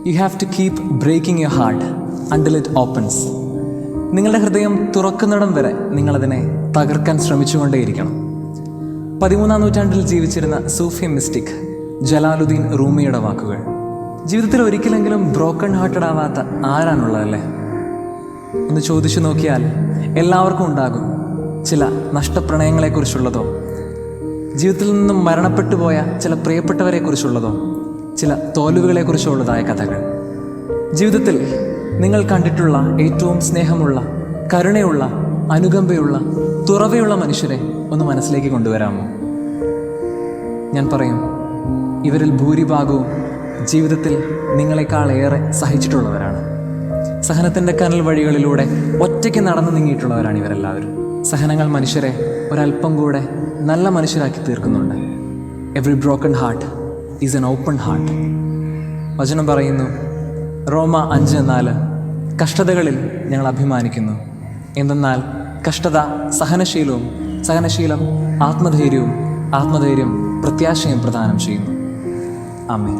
U have to keep breaking your heart until it opens. നിങ്ങളുടെ ഹൃദയം തുറക്കുന്നിടം വരെ നിങ്ങളതിനെ തകർക്കാൻ ശ്രമിച്ചുകൊണ്ടേയിരിക്കണം. 13-ാം നൂറ്റാണ്ടിൽ ജീവിച്ചിരുന്ന സൂഫി മിസ്റ്റിക് ജലാലുദ്ദീൻ റൂമിയുടെ വാക്കുകൾ. ജീവിതത്തിൽ ഒരിക്കലെങ്കിലും ബ്രോക്കൺ ഹാർട്ടഡ് ആവാത്ത ആരാണുള്ളതല്ലേ? ഒന്ന് ചോദിച്ചു നോക്കിയാൽ എല്ലാവർക്കും ഉണ്ടാകും ചില നഷ്ടപ്രണയങ്ങളെക്കുറിച്ചുള്ളതോ, ജീവിതത്തിൽ നിന്നും മരണപ്പെട്ടു പോയ ചില പ്രിയപ്പെട്ടവരെക്കുറിച്ചുള്ളതോ, ചില തോൽവികളെക്കുറിച്ചുള്ളതായ കഥകൾ. ജീവിതത്തിൽ നിങ്ങൾ കണ്ടിട്ടുള്ള ഏറ്റവും സ്നേഹമുള്ള, കരുണയുള്ള, അനുകമ്പയുള്ള, തുറവയുള്ള മനുഷ്യരെ ഒന്ന് മനസ്സിലേക്ക് കൊണ്ടുവരാമോ? ഞാൻ പറയും, ഇവരിൽ ഭൂരിഭാഗവും ജീവിതത്തിൽ നിങ്ങളെക്കാളേറെ സഹിച്ചിട്ടുള്ളവരാണ്. സഹനത്തിൻ്റെ കനൽ വഴികളിലൂടെ ഒറ്റയ്ക്ക് നടന്നു നീങ്ങിയിട്ടുള്ളവരാണ് ഇവരെല്ലാവരും. സഹനങ്ങൾ മനുഷ്യരെ ഒരല്പം കൂടെ നല്ല മനുഷ്യരാക്കി തീർക്കുന്നുണ്ട്. Every broken heart is an open heart. വചനം പറയുന്നു, റോമ 5:4, കഷ്ടതകളിൽ ഞങ്ങൾ അഭിമാനിക്കുന്നു, എന്തെന്നാൽ കഷ്ടത സഹനശീലവും, സഹനശീലം ആത്മധൈര്യവും, ആത്മധൈര്യം പ്രത്യാശയും പ്രദാനം ചെയ്യുന്നു. ആമേൻ.